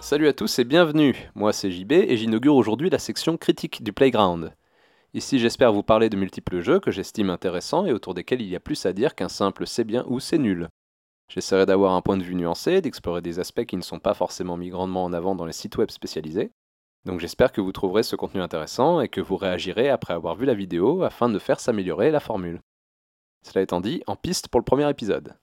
Salut à tous et bienvenue, moi c'est JB et j'inaugure aujourd'hui la section critique du Playground. Ici j'espère vous parler de multiples jeux que j'estime intéressants et autour desquels il y a plus à dire qu'un simple c'est bien ou c'est nul. J'essaierai d'avoir un point de vue nuancé, d'explorer des aspects qui ne sont pas forcément mis grandement en avant dans les sites web spécialisés. Donc j'espère que vous trouverez ce contenu intéressant et que vous réagirez après avoir vu la vidéo afin de faire s'améliorer la formule. Cela étant dit, en piste pour le premier épisode.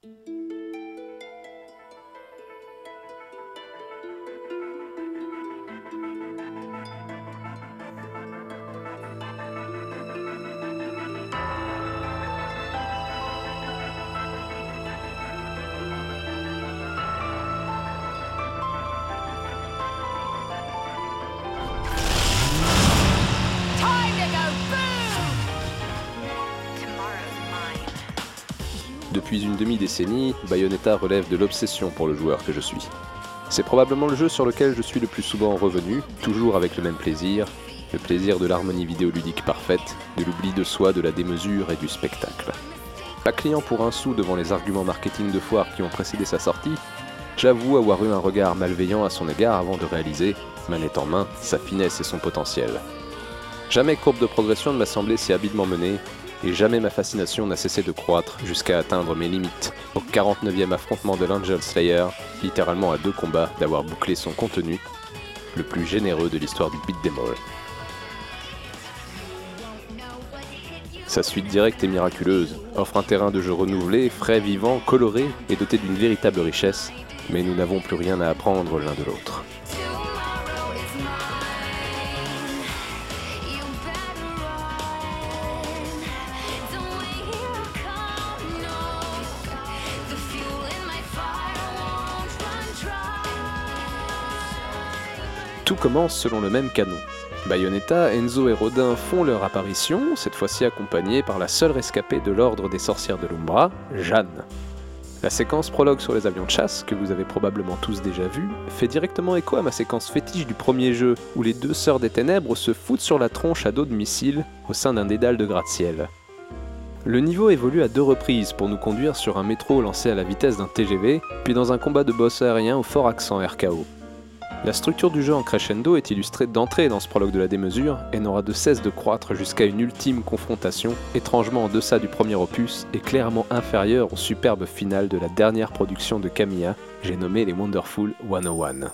Depuis une demi-décennie, Bayonetta relève de l'obsession pour le joueur que je suis. C'est probablement le jeu sur lequel je suis le plus souvent revenu, toujours avec le même plaisir, le plaisir de l'harmonie vidéoludique parfaite, de l'oubli de soi, de la démesure et du spectacle. Pas client pour un sou devant les arguments marketing de foire qui ont précédé sa sortie, j'avoue avoir eu un regard malveillant à son égard avant de réaliser, manette en main, sa finesse et son potentiel. Jamais courbe de progression ne m'a semblé si habilement menée, et jamais ma fascination n'a cessé de croître jusqu'à atteindre mes limites, au 49e affrontement de l'Angel Slayer, littéralement à 2 combats d'avoir bouclé son contenu, le plus généreux de l'histoire du beat'em all. Sa suite directe et miraculeuse offre un terrain de jeu renouvelé, frais, vivant, coloré et doté d'une véritable richesse, mais nous n'avons plus rien à apprendre l'un de l'autre. Tout commence selon le même canon. Bayonetta, Enzo et Rodin font leur apparition, cette fois-ci accompagnés par la seule rescapée de l'ordre des sorcières de l'Umbra, Jeanne. La séquence prologue sur les avions de chasse, que vous avez probablement tous déjà vu, fait directement écho à ma séquence fétiche du premier jeu, où les 2 sœurs des ténèbres se foutent sur la tronche à dos de missiles au sein d'un dédale de gratte-ciel. Le niveau évolue à 2 reprises pour nous conduire sur un métro lancé à la vitesse d'un TGV, puis dans un combat de boss aérien au fort accent RKO. La structure du jeu en crescendo est illustrée d'entrée dans ce prologue de la démesure et n'aura de cesse de croître jusqu'à une ultime confrontation, étrangement en deçà du premier opus et clairement inférieure au superbe final de la dernière production de Kamiya, j'ai nommé les Wonderful 101.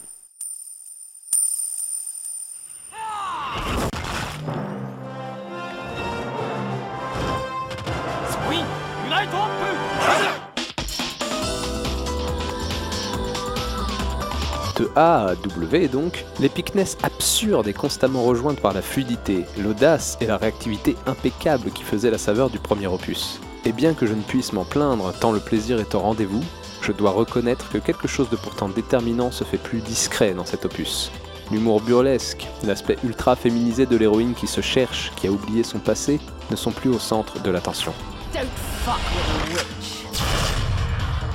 De A à W donc, l'épicness absurde est constamment rejointe par la fluidité, l'audace et la réactivité impeccable qui faisaient la saveur du premier opus. Et bien que je ne puisse m'en plaindre tant le plaisir est au rendez-vous, je dois reconnaître que quelque chose de pourtant déterminant se fait plus discret dans cet opus. L'humour burlesque, l'aspect ultra féminisé de l'héroïne qui se cherche, qui a oublié son passé, ne sont plus au centre de l'attention.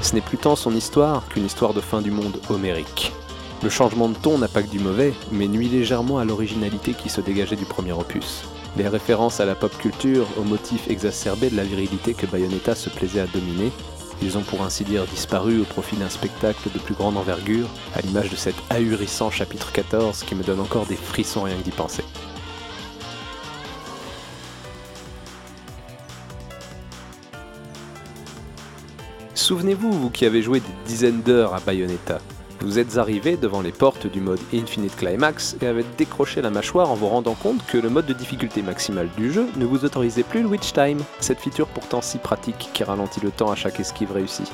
Ce n'est plus tant son histoire qu'une histoire de fin du monde homérique. Le changement de ton n'a pas que du mauvais, mais nuit légèrement à l'originalité qui se dégageait du premier opus. Les références à la pop culture, aux motifs exacerbés de la virilité que Bayonetta se plaisait à dominer, ils ont pour ainsi dire disparu au profit d'un spectacle de plus grande envergure, à l'image de cet ahurissant chapitre 14 qui me donne encore des frissons rien que d'y penser. Souvenez-vous, vous qui avez joué des dizaines d'heures à Bayonetta, vous êtes arrivé devant les portes du mode Infinite Climax et avez décroché la mâchoire en vous rendant compte que le mode de difficulté maximale du jeu ne vous autorisait plus le Witch Time, cette feature pourtant si pratique qui ralentit le temps à chaque esquive réussie.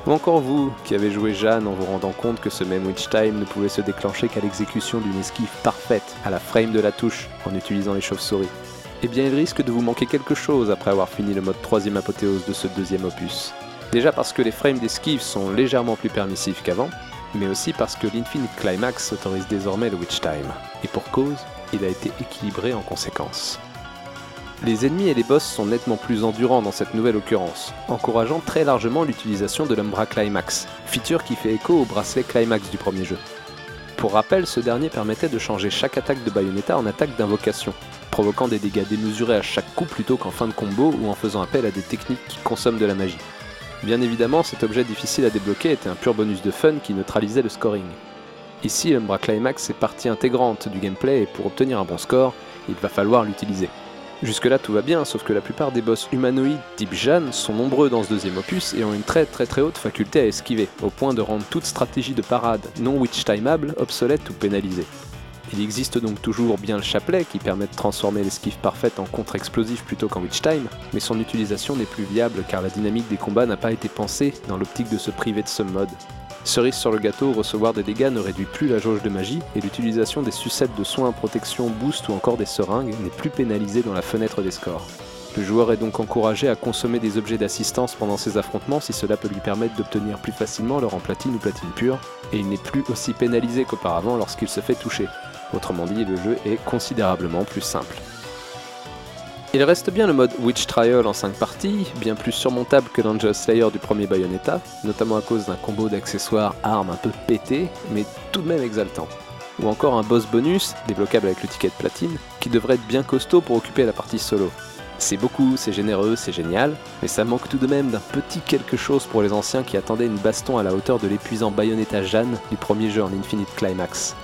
Ou encore vous, qui avez joué Jeanne en vous rendant compte que ce même Witch Time ne pouvait se déclencher qu'à l'exécution d'une esquive parfaite, à la frame de la touche, en utilisant les chauves-souris. Eh bien il risque de vous manquer quelque chose après avoir fini le mode 3ème apothéose de ce 2e opus. Déjà parce que les frames d'esquive sont légèrement plus permissifs qu'avant, mais aussi parce que l'Infinite Climax autorise désormais le Witch Time. Et pour cause, il a été équilibré en conséquence. Les ennemis et les boss sont nettement plus endurants dans cette nouvelle occurrence, encourageant très largement l'utilisation de l'Umbra Climax, feature qui fait écho au bracelet Climax du premier jeu. Pour rappel, ce dernier permettait de changer chaque attaque de Bayonetta en attaque d'invocation, provoquant des dégâts démesurés à chaque coup plutôt qu'en fin de combo ou en faisant appel à des techniques qui consomment de la magie. Bien évidemment, cet objet difficile à débloquer était un pur bonus de fun qui neutralisait le scoring. Ici, l'Umbra Climax est partie intégrante du gameplay et pour obtenir un bon score, il va falloir l'utiliser. Jusque là tout va bien, sauf que la plupart des boss humanoïdes type Jeanne sont nombreux dans ce deuxième opus et ont une très haute faculté à esquiver, au point de rendre toute stratégie de parade non witch-timeable obsolète ou pénalisée. Il existe donc toujours bien le chapelet qui permet de transformer l'esquive parfaite en contre-explosif plutôt qu'en witch-time, mais son utilisation n'est plus viable car la dynamique des combats n'a pas été pensée dans l'optique de se priver de ce mode. Cerise sur le gâteau, recevoir des dégâts ne réduit plus la jauge de magie et l'utilisation des sucettes de soins, protection, boost ou encore des seringues n'est plus pénalisée dans la fenêtre des scores. Le joueur est donc encouragé à consommer des objets d'assistance pendant ses affrontements si cela peut lui permettre d'obtenir plus facilement leur en platine ou platine pure, et il n'est plus aussi pénalisé qu'auparavant lorsqu'il se fait toucher. Autrement dit, le jeu est considérablement plus simple. Il reste bien le mode Witch Trial en 5 parties, bien plus surmontable que l'Angel Slayer du premier Bayonetta, notamment à cause d'un combo d'accessoires armes un peu pété, mais tout de même exaltant. Ou encore un boss bonus, débloquable avec le ticket de platine, qui devrait être bien costaud pour occuper la partie solo. C'est beaucoup, c'est généreux, c'est génial, mais ça manque tout de même d'un petit quelque chose pour les anciens qui attendaient une baston à la hauteur de l'épuisant Bayonetta Jeanne du premier jeu en Infinite Climax.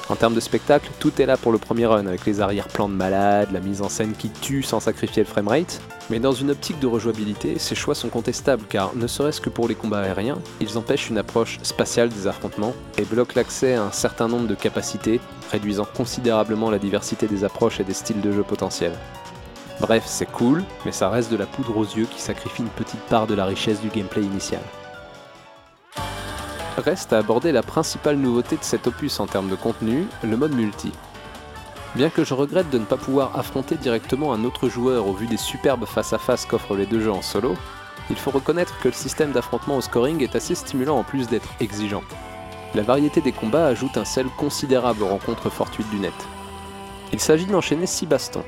En termes de spectacle, tout est là pour le premier run, avec les arrière-plans de malade, la mise en scène qui tue sans sacrifier le framerate, mais dans une optique de rejouabilité, ces choix sont contestables car, ne serait-ce que pour les combats aériens, ils empêchent une approche spatiale des affrontements et bloquent l'accès à un certain nombre de capacités, réduisant considérablement la diversité des approches et des styles de jeu potentiels. Bref, c'est cool, mais ça reste de la poudre aux yeux qui sacrifie une petite part de la richesse du gameplay initial. Reste à aborder la principale nouveauté de cet opus en termes de contenu, le mode multi. Bien que je regrette de ne pas pouvoir affronter directement un autre joueur au vu des superbes face-à-face qu'offrent les deux jeux en solo, il faut reconnaître que le système d'affrontement au scoring est assez stimulant en plus d'être exigeant. La variété des combats ajoute un sel considérable aux rencontres fortuites du net. Il s'agit d'enchaîner 6 bastons.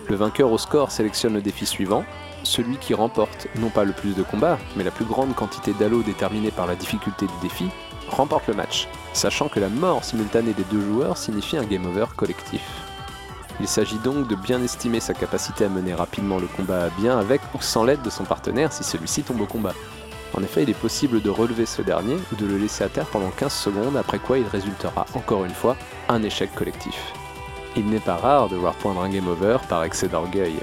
Le vainqueur au score sélectionne le défi suivant, celui qui remporte non pas le plus de combats, mais la plus grande quantité d'halos déterminée par la difficulté du défi, remporte le match, sachant que la mort simultanée des deux joueurs signifie un game over collectif. Il s'agit donc de bien estimer sa capacité à mener rapidement le combat à bien avec ou sans l'aide de son partenaire si celui-ci tombe au combat. En effet, il est possible de relever ce dernier ou de le laisser à terre pendant 15 secondes, après quoi il résultera encore une fois un échec collectif. Il n'est pas rare de voir poindre un game over par excès d'orgueil.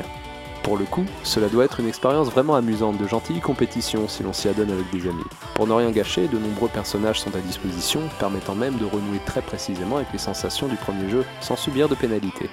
Pour le coup, cela doit être une expérience vraiment amusante de gentille compétition si l'on s'y adonne avec des amis. Pour ne rien gâcher, de nombreux personnages sont à disposition, permettant même de renouer très précisément avec les sensations du premier jeu, sans subir de pénalité.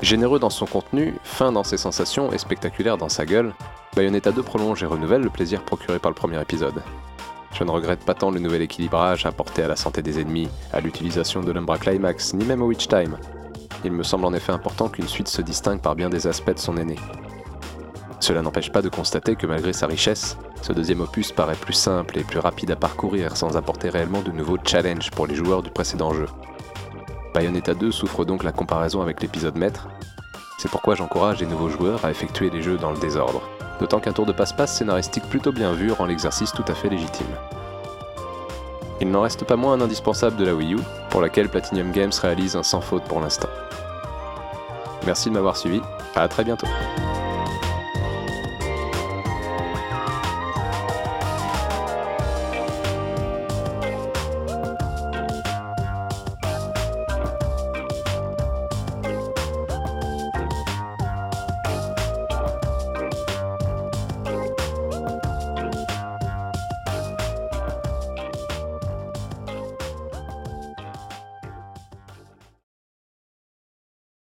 Généreux dans son contenu, fin dans ses sensations et spectaculaire dans sa gueule, Bayonetta 2 prolonge et renouvelle le plaisir procuré par le premier épisode. Je ne regrette pas tant le nouvel équilibrage apporté à la santé des ennemis, à l'utilisation de l'Umbra Climax, ni même au Witch Time. Il me semble en effet important qu'une suite se distingue par bien des aspects de son aîné. Cela n'empêche pas de constater que malgré sa richesse, ce deuxième opus paraît plus simple et plus rapide à parcourir sans apporter réellement de nouveaux challenges pour les joueurs du précédent jeu. Bayonetta 2 souffre donc la comparaison avec l'épisode maître, c'est pourquoi j'encourage les nouveaux joueurs à effectuer les jeux dans le désordre, d'autant qu'un tour de passe-passe scénaristique plutôt bien vu rend l'exercice tout à fait légitime. Il n'en reste pas moins un indispensable de la Wii U, pour laquelle Platinum Games réalise un sans faute pour l'instant. Merci de m'avoir suivi, à très bientôt.